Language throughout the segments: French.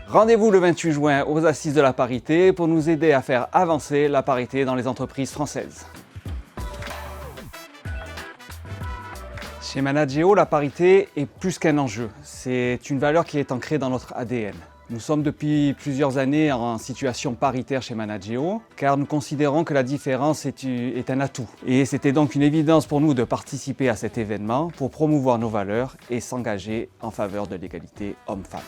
Rendez-vous le 28 juin aux Assises de la parité pour nous aider à faire avancer la parité dans les entreprises françaises. Chez Manageo, la parité est plus qu'un enjeu. C'est une valeur qui est ancrée dans notre ADN. Nous sommes depuis plusieurs années en situation paritaire chez Manageo, car nous considérons que la différence est un atout. Et c'était donc une évidence pour nous de participer à cet événement pour promouvoir nos valeurs et s'engager en faveur de l'égalité homme-femme.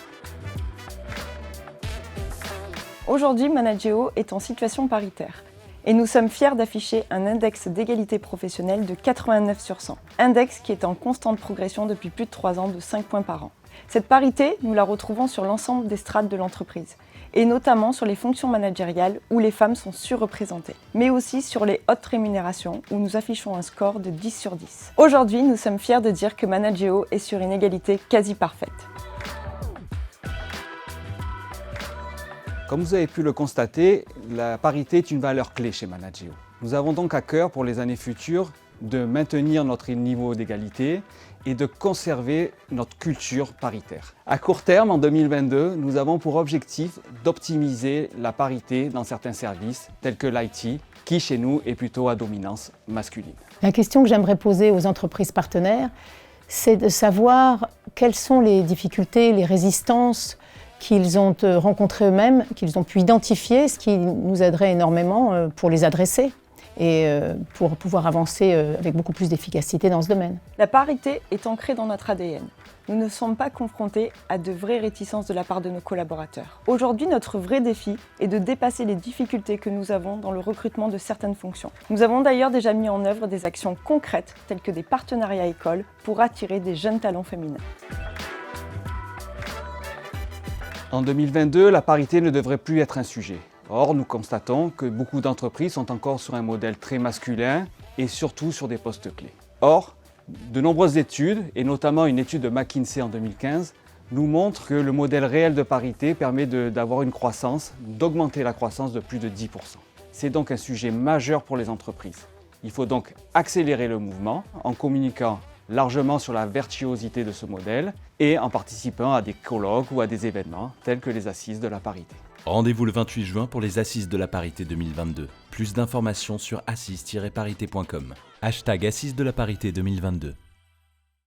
Aujourd'hui, Manageo est en situation paritaire et nous sommes fiers d'afficher un index d'égalité professionnelle de 89 sur 100. Index qui est en constante progression depuis plus de 3 ans de 5 points par an. Cette parité, nous la retrouvons sur l'ensemble des strates de l'entreprise et notamment sur les fonctions managériales où les femmes sont surreprésentées, mais aussi sur les hautes rémunérations où nous affichons un score de 10 sur 10. Aujourd'hui, nous sommes fiers de dire que Manageo est sur une égalité quasi parfaite. Comme vous avez pu le constater, la parité est une valeur clé chez Manageo. Nous avons donc à cœur pour les années futures de maintenir notre niveau d'égalité et de conserver notre culture paritaire. À court terme, en 2022, nous avons pour objectif d'optimiser la parité dans certains services tels que l'IT, qui chez nous est plutôt à dominance masculine. La question que j'aimerais poser aux entreprises partenaires, c'est de savoir quelles sont les difficultés, les résistances qu'ils ont rencontrés eux-mêmes, qu'ils ont pu identifier, ce qui nous aiderait énormément pour les adresser et pour pouvoir avancer avec beaucoup plus d'efficacité dans ce domaine. La parité est ancrée dans notre ADN. Nous ne sommes pas confrontés à de vraies réticences de la part de nos collaborateurs. Aujourd'hui, notre vrai défi est de dépasser les difficultés que nous avons dans le recrutement de certaines fonctions. Nous avons d'ailleurs déjà mis en œuvre des actions concrètes telles que des partenariats écoles pour attirer des jeunes talents féminins. En 2022, la parité ne devrait plus être un sujet. Or, nous constatons que beaucoup d'entreprises sont encore sur un modèle très masculin et surtout sur des postes clés. Or, de nombreuses études, et notamment une étude de McKinsey en 2015, nous montrent que le modèle réel de parité permet d'avoir une croissance, d'augmenter la croissance de plus de 10%. C'est donc un sujet majeur pour les entreprises. Il faut donc accélérer le mouvement en communiquant largement sur la vertuosité de ce modèle et en participant à des colloques ou à des événements tels que les Assises de la parité. Rendez-vous le 28 juin pour les Assises de la parité 2022. Plus d'informations sur assises-parité.com. #Assises de la parité 2022.